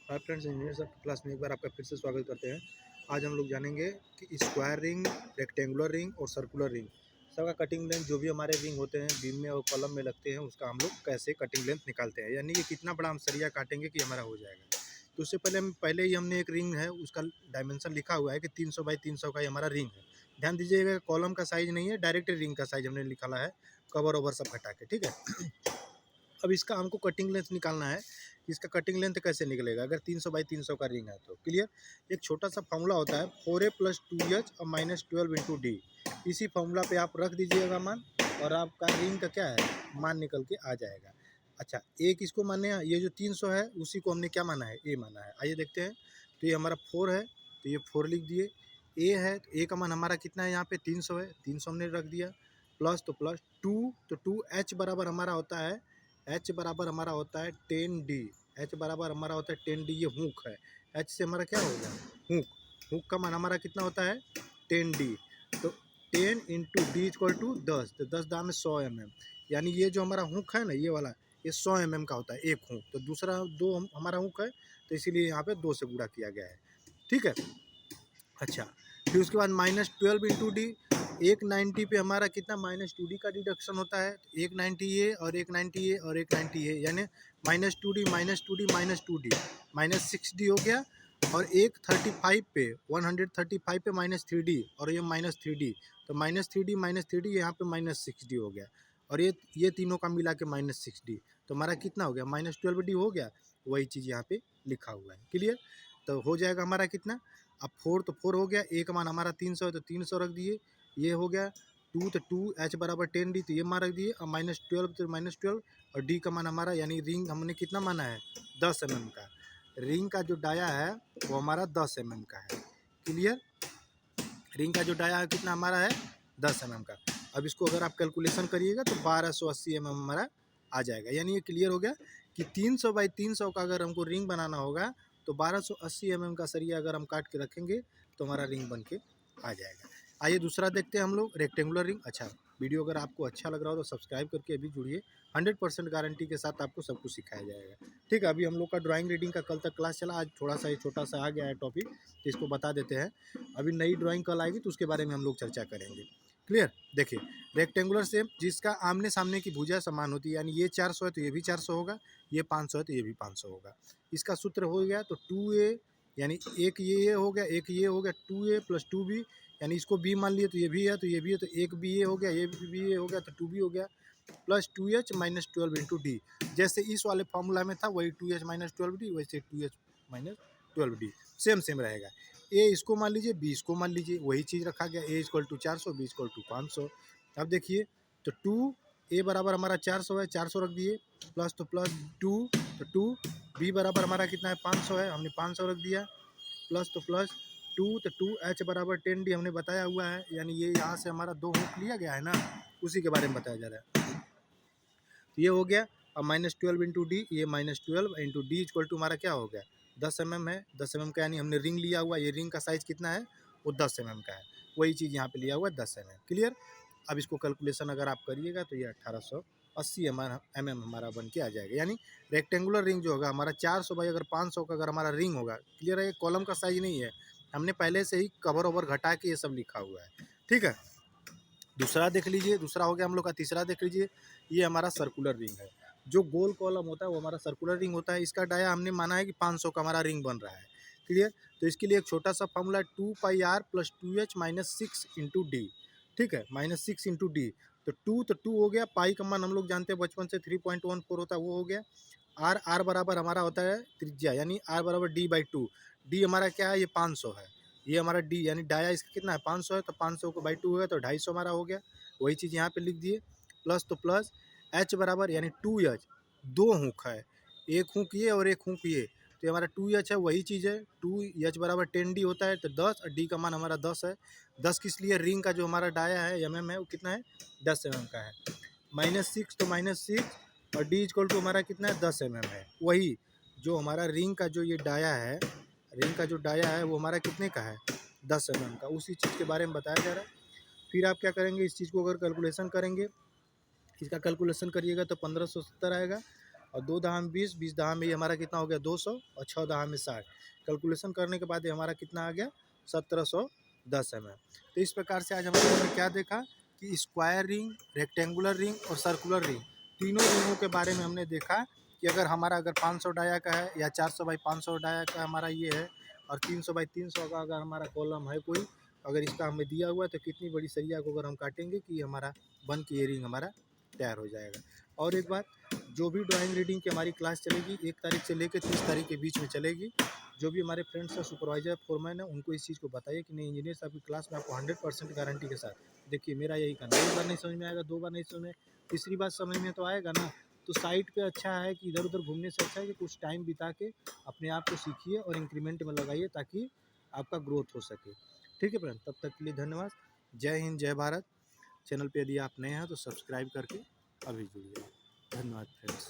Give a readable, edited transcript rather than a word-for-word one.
Hi friends, engineer सब class में एक बार आपका फिर से स्वागत करते हैं। आज हम लोग जानेंगे कि स्क्वायर रिंग, रेक्टेंगुलर रिंग और सर्कुलर रिंग सबका कटिंग लेंथ, जो भी हमारे रिंग होते हैं बीम में और कॉलम में लगते हैं, उसका हम लोग कैसे कटिंग लेंथ निकालते हैं, यानी कि कितना बड़ा हम सरिया काटेंगे कि हमारा हो जाएगा। तो उससे पहले ही हमने एक रिंग है, उसका डायमेंशन लिखा हुआ है कि 300 बाई 300 का ये हमारा रिंग है। ध्यान दीजिएगा, कॉलम का साइज नहीं है, डायरेक्ट रिंग का साइज हमने निकाला है, कवर ओवर सब हटा के। ठीक है। अब इसका हमको कटिंग लेंथ निकालना है। इसका कटिंग लेंथ कैसे निकलेगा अगर 300 बाई 300 का रिंग है तो। क्लियर। एक छोटा सा फॉर्मूला होता है 4a + 2h और -12 × d। इसी फॉर्मूला पे आप रख दीजिएगा मान, और आपका रिंग का क्या है मान निकल के आ जाएगा। अच्छा, एक इसको माने, ये जो 300 है उसी को हमने क्या माना है, ए माना है। आइए देखते हैं। तो ये हमारा 4 है, तो ये 4 लिख दिए। ए है तो ए का मान हमारा कितना है, यहाँ पे 300 है, 300 हमने रख दिया। प्लस तो प्लस 2, तो 2h बराबर हमारा होता है, एच बराबर हमारा होता है 10d। एच बराबर हमारा होता है 10d, ये हुक है। एच से हमारा क्या हो गया, हुक। हुक का मान हमारा कितना होता है 10d। तो 10 × d = 10, तो 10 दाम में 100 mm। यानी ये जो हमारा हुक है ना, ये वाला, ये 100 mm का होता है एक हुक। तो दूसरा दो हमारा हुक है, तो इसीलिए यहाँ पे 2 से गुणा किया गया है। ठीक है। अच्छा, फिर उसके बाद -12 × d। 190 पे हमारा कितना -2d का डिडक्शन होता है। 190 ये और 190 ये और 190 ये, यानी -2d -2d -2d -6d हो गया। और 135 पे 135 पे -3d और ये -3d, तो -3d -3d यहाँ पे -6d हो गया। और ये तीनों का मिला के -6d, तो हमारा कितना हो गया -12d हो गया। वही चीज़ यहाँ पे लिखा हुआ है। क्लियर। तो हो जाएगा हमारा कितना, अब 4 तो 4 हो गया, ए का मान हमारा 300 है तो 300 रख दिए। ये हो गया 2, तो 2h बराबर 10d, तो ये मान रख दिए। और -12 तो -12, और डी का मान हमारा, यानी रिंग हमने कितना माना है 10 mm का। रिंग का जो डाया है वो हमारा 10 mm का है। क्लियर। रिंग का जो डाया है कितना हमारा है 10 mm का। अब इसको अगर आप कैलकुलेशन करिएगा तो 1280 mm हमारा आ जाएगा। यानी ये क्लियर हो गया कि 300 बाई 300 का अगर हमको रिंग बनाना होगा तो 1280 mm का सरिया अगर हम काट के रखेंगे तो हमारा रिंग बन के आ जाएगा। आइए दूसरा देखते हैं हम लोग, रेक्टेंगुलर रिंग। अच्छा, वीडियो अगर आपको अच्छा लग रहा हो तो सब्सक्राइब करके अभी जुड़िए। 100% गारंटी के साथ आपको सब कुछ सिखाया जाएगा। ठीक है। अभी हम लोग का ड्राइंग रीडिंग का कल तक क्लास चला, आज थोड़ा सा ये छोटा सा आ गया है टॉपिक, तो इसको बता देते हैं। अभी नई ड्राइंग कल आएगी तो उसके बारे में हम लोग चर्चा करेंगे। क्लियर। देखिए, रेक्टेंगुलर शेप जिसका आमने सामने की भुजा समान होती है, यानी ये 400 है तो ये भी 400 होगा, ये 500 है तो ये भी 500 होगा। इसका सूत्र हो गया तो 2a, यानी एक ये हो गया, एक ये हो गया, 2a + 2b, यानी इसको b मान लिए तो ये भी है तो ये भी है, तो एक b ये हो गया, ये भी ये हो गया, तो 2b हो गया, प्लस 2h -12 × d। जैसे इस वाले फॉर्मूला में था वही 2h -12d, वैसे 2h -12d सेम सेम रहेगा। ए इसको मान लीजिए, बी इसको मान लीजिए, वही चीज़ रखा गया। ए = 400, बी = 500। अब देखिए, तो 2 ए बराबर हमारा 400 है, 400 रख दिए, प्लस तो प्लस 2, तो 2 बी बराबर हमारा कितना है 500 है, हमने 500 रख दिया, प्लस तो प्लस 2, तो 2h बराबर 10d हमने बताया हुआ है, यानी ये यहाँ से हमारा 2 हुक लिया गया है ना, उसी के बारे में बताया जा रहा है। तो ये हो गया। अब -12 × d, ये -12 × d = हमारा क्या हो गया 10 mm है। 10 mm का, यानी हमने रिंग लिया हुआ, ये रिंग का साइज़ कितना है वो 10 mm का है। वही चीज़ यहाँ पे लिया हुआ है 10 mm। क्लियर। अब इसको कैलकुलेशन अगर आप करिएगा तो ये 1880 mm हमारा बन के आ जाएगा। यानी रेक्टेंगुलर रिंग जो होगा हमारा 400 बाई अगर 500 का अगर हमारा रिंग होगा। क्लियर है। ये कॉलम का साइज नहीं है, हमने पहले से ही कवर ओवर घटा के ये सब लिखा हुआ है। ठीक है। दूसरा देख लीजिए, दूसरा हो गया हम लोग का। तीसरा देख लीजिए, ये हमारा सर्कुलर रिंग है। जो गोल कॉलम होता है वो हमारा सर्कुलर रिंग होता है। इसका डाया हमने माना है कि 500 का हमारा रिंग बन रहा है। क्लियर। तो इसके लिए एक छोटा सा फॉर्मूला 2πr + 2h - 6 × d। ठीक है, -6 × d। तो 2 हो गया, पाई का मान हम लोग जानते हैं बचपन से 3.14 होता है, वो हो गया। आर बराबर हमारा होता है त्रिज्या, यानी आर बराबर d/2। डी हमारा क्या है, ये 500 है। ये हमारा डी, यानी डाया इसका कितना है 500 है, तो 500 को बाई 2 हो गया तो 250 हमारा हो गया। वही चीज़ यहाँ पे लिख दिए। प्लस तो प्लस एच बराबर, यानी 2h, 2 हुक है, एक हुक ये और एक हुक ये, तो हमारा 2h है, वही चीज़ है। 2h बराबर 10d होता है, तो 10, और डी का मान हमारा 10 है। 10 किस लिए, रिंग का जो हमारा डाया है mm है वो कितना है 10 mm का है। -6 तो -6, और डी = हमारा कितना है 10 mm है। वही जो हमारा रिंग का जो ये डाया है, रिंग का जो डाया है वो हमारा कितने का है 10 mm का, उसी चीज़ के बारे में बताया जा रहा है। फिर आप क्या करेंगे, इस चीज़ को अगर कैलकुलेशन करेंगे, इसका कैलकुलेशन करिएगा तो 1570 आएगा। और 2 दहाम 20, 20 दहाम में ये हमारा कितना हो गया 200 और 6 दहाम में 60। कैलकुलेशन करने के बाद ये हमारा कितना आ गया 1710 mm। तो इस प्रकार से आज हम लोगों ने क्या देखा कि स्क्वायर रिंग, रेक्टेंगुलर रिंग और सर्कुलर रिंग, तीनों रिंगों के बारे में हमने देखा कि अगर 500 डाया का है या 400 बाई 500 डाया का हमारा ये है और 300 बाई 300 का अगर हमारा कॉलम है कोई, अगर इसका हमें दिया हुआ है तो कितनी बड़ी सरिया को अगर हम काटेंगे कि हमारा बन के ये रिंग हमारा तैयार हो जाएगा। और एक बात, जो भी ड्राइंग रीडिंग की हमारी क्लास चलेगी 1 तारीख से लेकर 30 तारीख के बीच में चलेगी। जो भी हमारे फ्रेंड्स हैं, सुपरवाइजर, फोरमैन है, उनको इस चीज़ को बताइए कि नहीं इंजीनियर साहब की क्लास में आपको 100% गारंटी के साथ देखिए मेरा यही कहना है, 1 बार नहीं समझ में आएगा, 2 बार नहीं समझ में, तीसरी बार समझ में तो आएगा ना। तो साइट पे अच्छा है कि इधर उधर घूमने से अच्छा है कि कुछ टाइम बिता के अपने आप को सीखिए और इंक्रीमेंट में लगाइए ताकि आपका ग्रोथ हो सके। ठीक है फ्रेंड, तब तक के लिए धन्यवाद। जय हिंद, जय भारत। चैनल पे यदि आप नए हैं तो सब्सक्राइब करके अभी जुड़िए। धन्यवाद फ्रेंड्स।